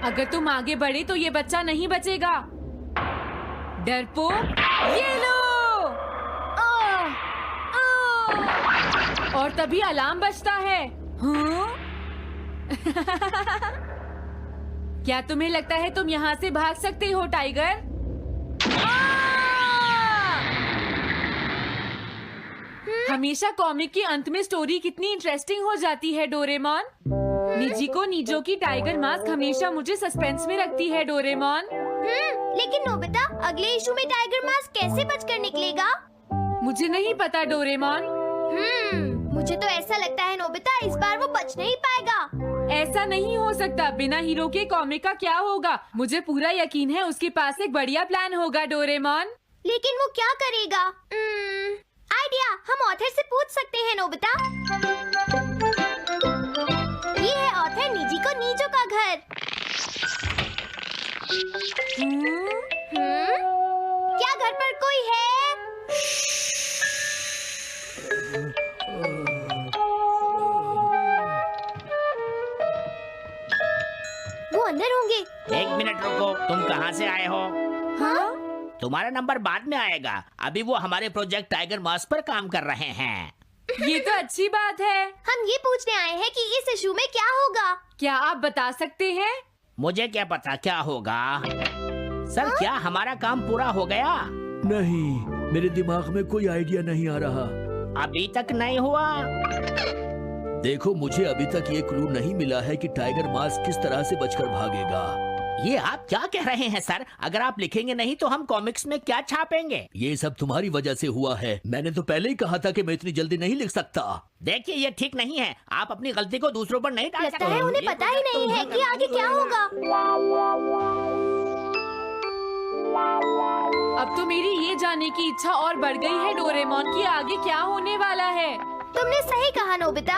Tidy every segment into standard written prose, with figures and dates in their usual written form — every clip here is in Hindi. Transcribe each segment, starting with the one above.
अगर तुम आगे बढ़े तो ये बच्चा नहीं बचेगा। डरपोक, ये लो। और तभी अलार्म बजता है। हाँ? क्या तुम्हें लगता है तुम यहाँ से भाग सकते हो टाइगर? हमेशा कॉमिक के अंत में स्टोरी कितनी इंटरेस्टिंग हो जाती है डोरेमोन। निजिको नीजो की टाइगर मास्क हमेशा मुझे सस्पेंस में रखती है डोरेमोन। लेकिन नोबिता, अगले इशू में टाइगर मास्क कैसे बचकर निकलेगा? मुझे नहीं पता डोरेमोन। मुझे तो ऐसा लगता है नोबिता, इस बार वो बच नहीं पाएगा। ऐसा नहीं हो सकता। बिना हीरो के कॉमिक का क्या होगा? मुझे पूरा यकीन है उसके पास एक बढ़िया प्लान होगा डोरेमोन। लेकिन वो क्या करेगा? आइडिया, हम ऑथर से पूछ सकते हैं नोबिता। ये है ऑथर निजिको नीजो का घर। क्या घर पर कोई है? वो अंदर होंगे। एक मिनट रुको, तुम कहाँ से आए हो? हाँ? तुम्हारा नंबर बाद में आएगा। अभी वो हमारे प्रोजेक्ट टाइगर मास्क पर काम कर रहे हैं। ये तो अच्छी बात है। हम ये पूछने आए हैं कि इस इशू में क्या होगा। क्या आप बता सकते हैं? मुझे क्या पता क्या होगा। सर, क्या हमारा काम पूरा हो गया? नहीं, मेरे दिमाग में कोई आइडिया नहीं आ रहा। अभी तक नहीं हुआ। देखो, मुझे अभी तक ये क्लू नहीं मिला है कि टाइगर मास्क किस तरह से बचकर भागेगा। ये आप क्या कह रहे हैं सर? अगर आप लिखेंगे नहीं तो हम कॉमिक्स में क्या छापेंगे? ये सब तुम्हारी वजह से हुआ है। मैंने तो पहले ही कहा था कि मैं इतनी जल्दी नहीं लिख सकता। देखिए, ये ठीक नहीं है। आप अपनी गलती को दूसरों पर नहीं डाल सकते। लगता है उन्हें पता ही नहीं है कि आगे क्या होगा। अब तो मेरी ये जानने की इच्छा और बढ़ गई है डोरेमोन कि आगे क्या होने वाला है। तुमने सही कहा नोबिता।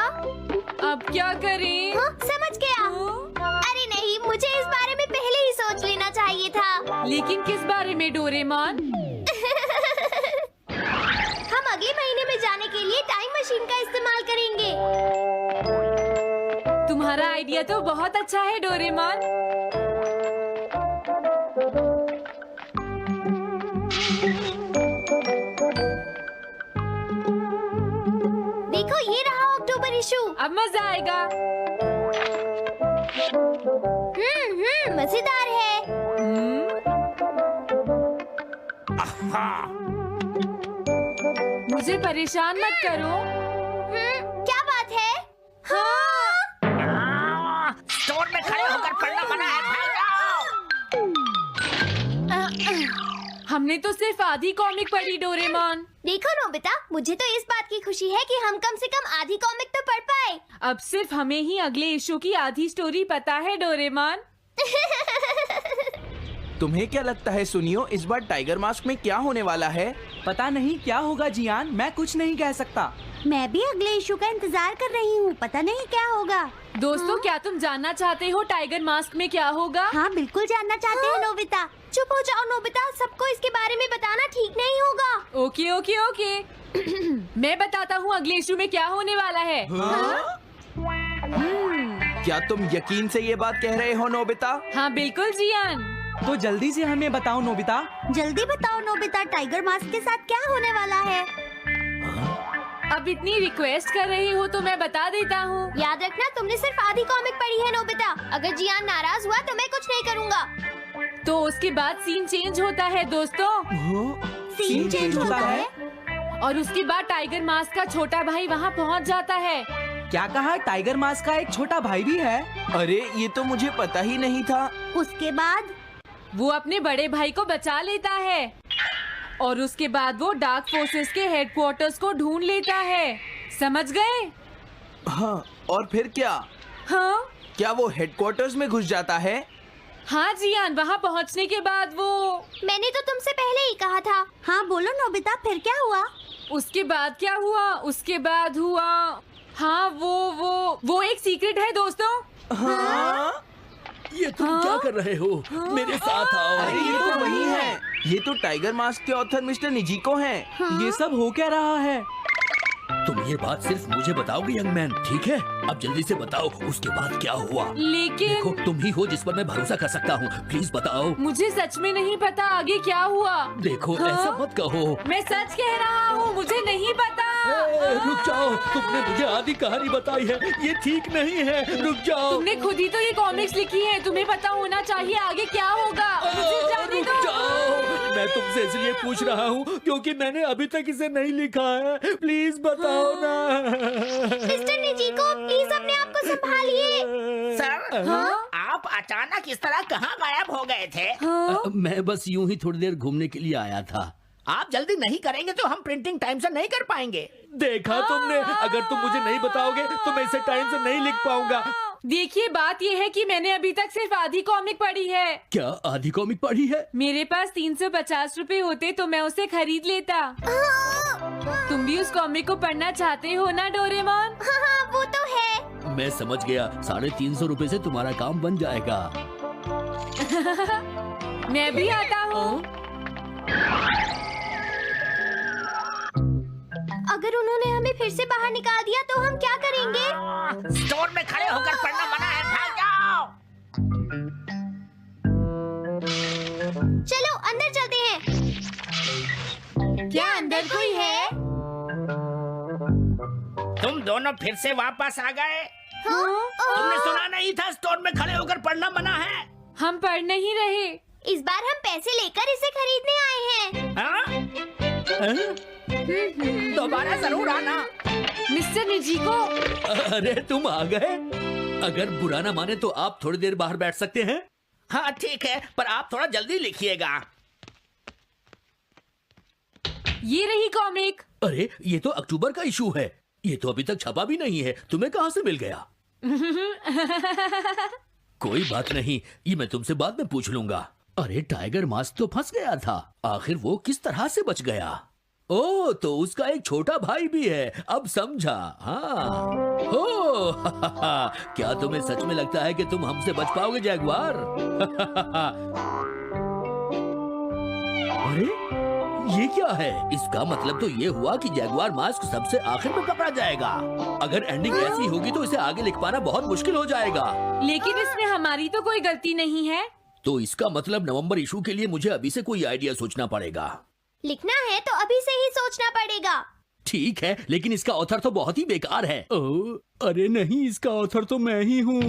अब क्या करें? हाँ, समझ गया। अरे नहीं, मुझे इस बारे में पहले ही सोच लेना चाहिए था। लेकिन किस बारे में डोरेमोन? हम अगले महीने में जाने के लिए टाइम मशीन का इस्तेमाल करेंगे। तुम्हारा आइडिया तो बहुत अच्छा है डोरेमोन। देखो, ये रहा अक्टूबर इशू। अब मजा आएगा। मजेदार है। मुझे परेशान मत करो। क्या बात है? स्टोर में खड़े होकर पढ़ना मना है। हमने तो सिर्फ आधी कॉमिक पढ़ी डोरेमोन। देखो नोबिता, मुझे तो इस बात की खुशी है कि हम कम से कम आधी कॉमिक तो पढ़ पाए। अब सिर्फ हमें ही अगले इशू की आधी स्टोरी पता है डोरेमोन। तुम्हें क्या लगता है सुनियो, इस बार टाइगर मास्क में क्या होने वाला है? पता नहीं क्या होगा जियान, मैं कुछ नहीं कह सकता। मैं भी अगले इशू का इंतजार कर रही हूँ, पता नहीं क्या होगा। दोस्तों, क्या तुम जानना चाहते हो टाइगर मास्क में क्या होगा? हाँ, बिल्कुल जानना चाहते हैं नोबिता। चुप हो जाओ नोबिता, सबको इसके बारे में बताना ठीक नहीं होगा। Okay okay okay. मैं बताता हूँ अगले इशू में क्या होने वाला है। क्या तुम यकीन से ये बात कह रहे हो नोबिता? हाँ बिल्कुल जियान। तो जल्दी से हमें बताओ नोबिता। जल्दी बताओ नोबिता, टाइगर मास्क के साथ क्या होने वाला है? अब इतनी रिक्वेस्ट कर रहे हो तो मैं बता देता हूँ। याद रखना, तुमने सिर्फ आधी कॉमिक पढ़ी है नोबिता। अगर जियान नाराज हुआ तो मैं कुछ नहीं करूँगा। तो उसके बाद सीन चेंज होता है दोस्तों। सीन चेंज होता है? और उसके बाद टाइगर मास्क का छोटा भाई वहाँ पहुँच जाता है। क्या कहा? टाइगर मास्क का एक छोटा भाई भी है? अरे, ये तो मुझे पता ही नहीं था। उसके बाद वो अपने बड़े भाई को बचा लेता है और उसके बाद वो डार्क फोर्सेस के हेडक्वार्टर्स को ढूंढ लेता है। समझ गए? हाँ, और फिर क्या? हाँ क्या वो हेडक्वार्टर्स में घुस जाता है? हाँ जियान, वहाँ पहुँचने के बाद वो। मैंने तो तुमसे पहले ही कहा था। हाँ बोलो नोबिता, फिर क्या हुआ? उसके बाद क्या हुआ? उसके बाद हुआ, हाँ वो एक सीक्रेट है दोस्तों। हाँ? ये तुम क्या कर रहे हो? मेरे साथ आओ। अरे, ये तो वही है। ये तो टाइगर मास्क के ऑथर मिस्टर निजिको हैं। ये सब हो क्या रहा है? तुम ये बात सिर्फ मुझे बताओगे यंग मैन, ठीक है? अब जल्दी से बताओ उसके बाद क्या हुआ। लेकिन देखो तुम ही हो जिस पर मैं भरोसा कर सकता हूँ, प्लीज बताओ। मुझे सच में नहीं पता आगे क्या हुआ। देखो हाँ? ऐसा मत कहो। मैं सच कह रहा हूँ, मुझे नहीं पता। रुक जाओ, तुमने मुझे आधी कहानी बताई है, ये ठीक नहीं है, रुक जाओ। तुमने खुद ही तो ये कॉमिक्स लिखी है, तुम्हें पता होना चाहिए आगे क्या होगा। मुझे जाने रुक दो। जाओ, मैं तुमसे इसलिए पूछ रहा हूँ क्योंकि मैंने अभी तक इसे नहीं लिखा है, प्लीज बताओ ना। मिस्टर निजीको, प्लीज अपने आप को संभालिए। सर, हाँ? आप अचानक इस तरह कहाँ गायब हो गए थे? मैं बस यूं ही थोड़ी देर घूमने के लिए आया था। आप जल्दी नहीं करेंगे तो हम प्रिंटिंग टाइम से नहीं कर पाएंगे। देखा तुमने, अगर तुम मुझे नहीं बताओगे तो मैं इसे टाइम से नहीं लिख पाऊंगा। देखिए बात ये है कि मैंने अभी तक सिर्फ आधी कॉमिक पढ़ी है। क्या आधी कॉमिक पढ़ी है? मेरे पास 350 रुपए होते तो मैं उसे खरीद लेता। तुम भी उस कॉमिक को पढ़ना चाहते हो ना डोरेमोन? हाँ, वो तो है। मैं समझ गया, 350 रुपए से तुम्हारा काम बन जाएगा। मैं भी आता हूँ। अगर उन्होंने हमें फिर से बाहर निकाल दिया तो हम क्या करेंगे? स्टोर में खड़े होकर पढ़ना मना है, भाग जाओ। चलो अंदर चलते हैं। क्या अंदर कोई है? तुम दोनों फिर से वापस आ गए। हाँ? तुमने सुना नहीं था स्टोर में खड़े होकर पढ़ना मना है? हम पढ़ नहीं रहे। इस बार हम पैसे लेकर इसे खरीदने आए हैं। हाँ? दोबारा जरूर आना। मिस्टर निजीको, अरे तुम आ गए। अगर बुरा ना माने तो आप थोड़ी देर बाहर बैठ सकते हैं। हाँ ठीक है, पर आप थोड़ा जल्दी लिखिएगा। ये रही कॉमिक। अरे ये तो अक्टूबर का इशू है, ये तो अभी तक छपा भी नहीं है, तुम्हें कहाँ से मिल गया? कोई बात नहीं, ये मैं तुमसे बाद में पूछ लूंगा। अरे टाइगर मास्क तो फंस गया था, आखिर वो किस तरह से बच गया? ओ तो उसका एक छोटा भाई भी है, अब समझा। हाँ ओ क्या तुम्हें सच में लगता है कि तुम हमसे बच पाओगे जैगुआर? अरे ये क्या है? इसका मतलब तो ये हुआ कि जैगुआर मास्क सबसे आखिर में पकड़ा जाएगा। अगर एंडिंग ऐसी होगी तो इसे आगे लिख पाना बहुत मुश्किल हो जाएगा। लेकिन इसमें हमारी तो कोई गलती नहीं है। तो इसका मतलब नवंबर इशू के लिए मुझे अभी से कोई आइडिया सोचना पड़ेगा। लिखना है तो अभी से ही सोचना पड़ेगा। ठीक है, लेकिन इसका ऑथर तो बहुत ही बेकार है। अरे नहीं, इसका ऑथर तो मैं ही हूँ।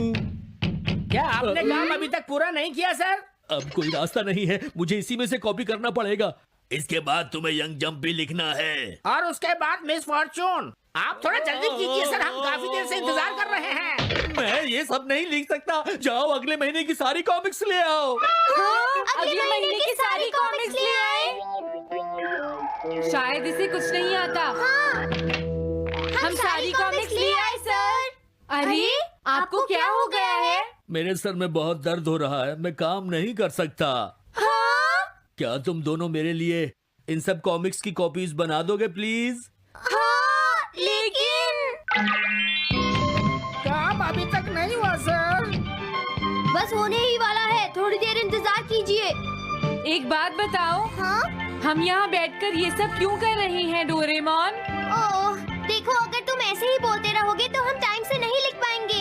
क्या आपने काम अभी तक पूरा नहीं किया सर? अब कोई रास्ता नहीं है, मुझे इसी में से कॉपी करना पड़ेगा। इसके बाद तुम्हें यंग जंप भी लिखना है। और उसके बाद मिस फॉर्चून। आप थोड़ा जल्दी कीजिए सर, हम काफी देर से इंतजार कर रहे हैं। मैं ये सब नहीं लिख सकता, जाओ अगले महीने की सारी कॉमिक्स ले आओ। हाँ, अगले महीने की सारी कॉमिक्स ले आए। शायद इसे कुछ नहीं आता। हम सारी कॉमिक्स ले आए सर। अरे आपको क्या हो गया है? मेरे सर में बहुत दर्द हो रहा है, मैं काम नहीं कर सकता। हाँ? क्या तुम दोनों मेरे लिए इन सब कॉमिक्स की कॉपीज बना दोगे प्लीज? हाँ, लेकिन काम अभी तक नहीं हुआ सर। बस होने ही वाला है, थोड़ी देर इंतजार कीजिए। एक बात बताओ, हाँ? हम यहाँ बैठकर ये सब क्यों कर रहे हैं डोरेमोन? ओह, देखो अगर तुम ऐसे ही बोलते रहोगे तो हम टाइम से नहीं लिख पाएंगे।